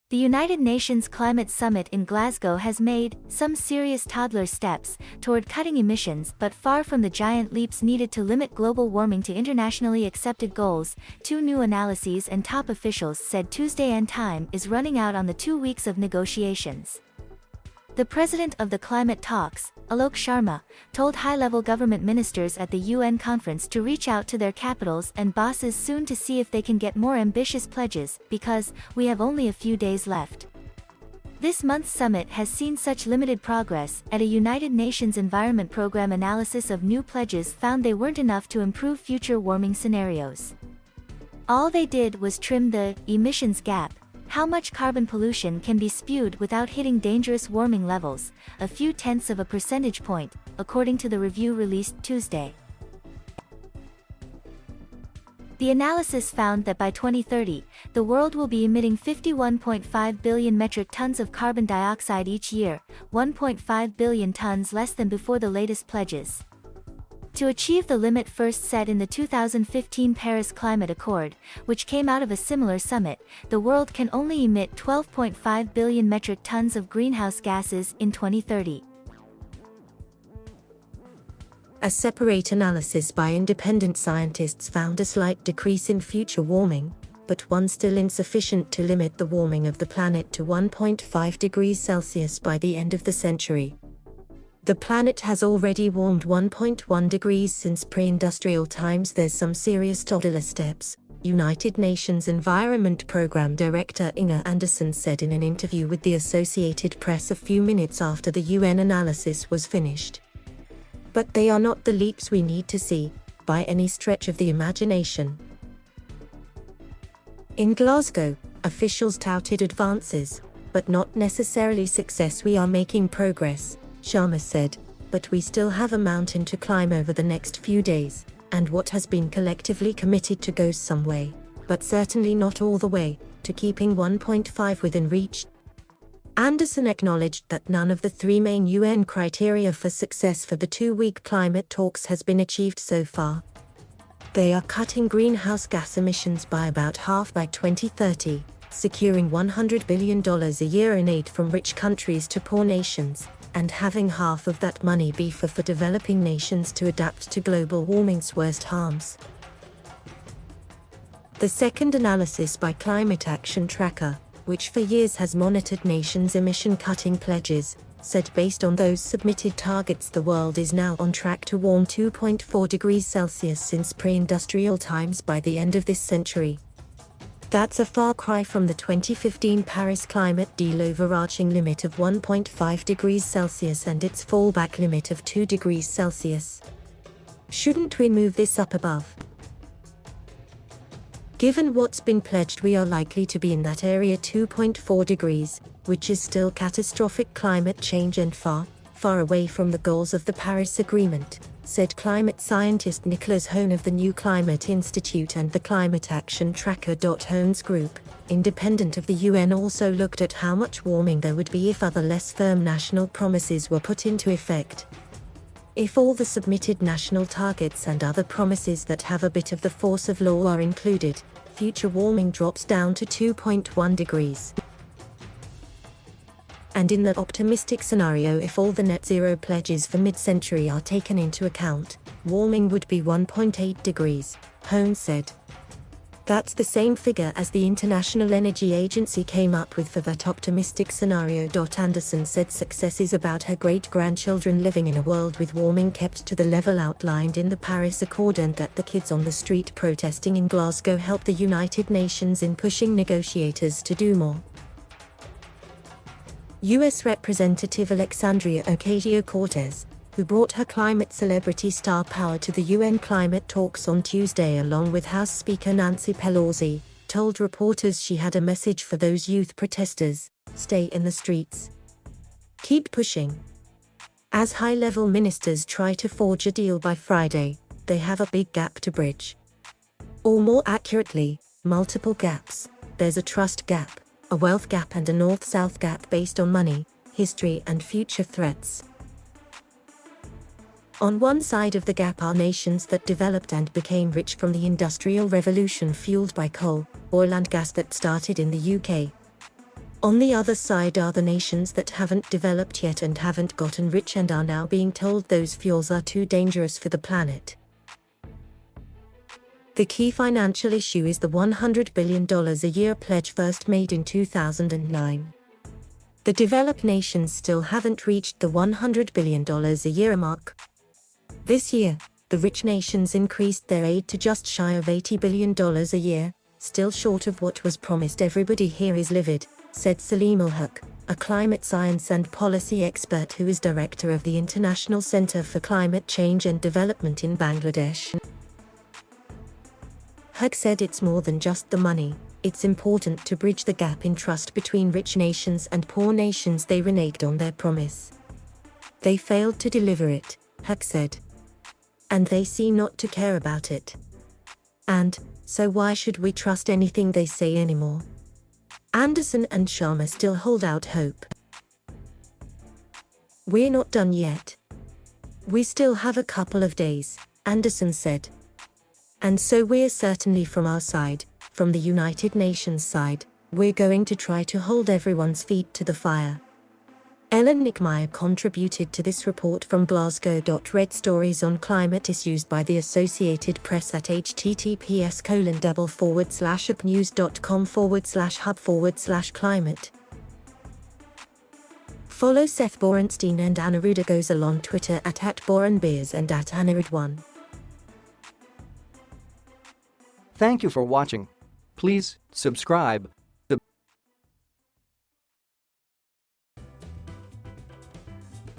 The United Nations Climate Summit in Glasgow has made some serious toddler steps toward cutting emissions, but far from the giant leaps needed to limit global warming to internationally accepted goals, two new analyses and top officials said Tuesday, and time is running out on the 2 weeks of negotiations. The president of the climate talks, Alok Sharma, told high-level government ministers at the UN conference to reach out to their capitals and bosses soon to see if they can get more ambitious pledges, because we have only a few days left. This month's summit has seen such limited progress. At a United Nations Environment Programme analysis of new pledges found they weren't enough to improve future warming scenarios. All they did was trim the emissions gap, how much carbon pollution can be spewed without hitting dangerous warming levels, a few tenths of a percentage point, according to the review released Tuesday. The analysis found that by 2030, the world will be emitting 51.5 billion metric tons of carbon dioxide each year, 1.5 billion tons less than before the latest pledges. To achieve the limit first set in the 2015 Paris Climate Accord, which came out of a similar summit, the world can only emit 12.5 billion metric tons of greenhouse gases in 2030. A separate analysis by independent scientists found a slight decrease in future warming, but one still insufficient to limit the warming of the planet to 1.5 degrees Celsius by the end of the century. The planet has already warmed 1.1 degrees since pre-industrial times. There's some serious toddler steps, United Nations Environment Programme Director Inger Andersen said in an interview with the Associated Press a few minutes after the UN analysis was finished. But they are not the leaps we need to see, by any stretch of the imagination. In Glasgow, officials touted advances, but not necessarily success. We are making progress, Sharma said, but we still have a mountain to climb over the next few days, and what has been collectively committed to goes some way, but certainly not all the way, to keeping 1.5 within reach. Andersen acknowledged that none of the three main UN criteria for success for the 2-week climate talks has been achieved so far. They are cutting greenhouse gas emissions by about half by 2030, securing $100 billion a year in aid from rich countries to poor nations, and having half of that money be for developing nations to adapt to global warming's worst harms. The second analysis by Climate Action Tracker, which for years has monitored nations' emission-cutting pledges, said based on those submitted targets the world is now on track to warm 2.4 degrees Celsius since pre-industrial times by the end of this century. That's a far cry from the 2015 Paris climate deal overarching limit of 1.5 degrees Celsius and its fallback limit of 2 degrees Celsius. Shouldn't we move this up above? Given what's been pledged, we are likely to be in that area 2.4 degrees, which is still catastrophic climate change and far, far away from the goals of the Paris Agreement, said climate scientist Nicholas Hone of the New Climate Institute and the Climate Action Tracker. Hone's group, independent of the UN, also looked at how much warming there would be if other less firm national promises were put into effect. If all the submitted national targets and other promises that have a bit of the force of law are included, future warming drops down to 2.1 degrees. And in the optimistic scenario, if all the net zero pledges for mid-century are taken into account, warming would be 1.8 degrees, Hone said. That's the same figure as the International Energy Agency came up with for that optimistic scenario. Andersen said success is about her great-grandchildren living in a world with warming kept to the level outlined in the Paris Accord, and that the kids on the street protesting in Glasgow help the United Nations in pushing negotiators to do more. U.S. Representative Alexandria Ocasio-Cortez, who brought her climate celebrity star power to the UN climate talks on Tuesday along with House Speaker Nancy Pelosi, told reporters she had a message for those youth protesters: stay in the streets. Keep pushing. As high-level ministers try to forge a deal by Friday, they have a big gap to bridge. Or more accurately, multiple gaps. There's a trust gap, a wealth gap and a north-south gap based on money, history and future threats. On one side of the gap are nations that developed and became rich from the Industrial Revolution fueled by coal, oil and gas that started in the UK. On the other side are the nations that haven't developed yet and haven't gotten rich and are now being told those fuels are too dangerous for the planet. The key financial issue is the $100 billion a year pledge first made in 2009. The developed nations still haven't reached the $100 billion a year mark. This year, the rich nations increased their aid to just shy of $80 billion a year, still short of what was promised. Everybody here is livid, said Salim Ul-Haq, a climate science and policy expert who is director of the International Center for Climate Change and Development in Bangladesh. Haq said it's more than just the money, it's important to bridge the gap in trust between rich nations and poor nations. They reneged on their promise. They failed to deliver it, Haq said. And they seem not to care about it. And, so why should we trust anything they say anymore? Anderson and Sharma still hold out hope. We're not done yet. We still have a couple of days, Anderson said. And so we're certainly from our side, from the United Nations side, we're going to try to hold everyone's feet to the fire. Ellen Nickmeyer contributed to this report from Glasgow. Read stories on climate issues by the Associated Press at https://upnews.com/hub/climate. Follow Seth Borenstein and Aniruddha Gosal on Twitter at @BorenBeers and @Anirudh1. Thank you for watching. Please subscribe,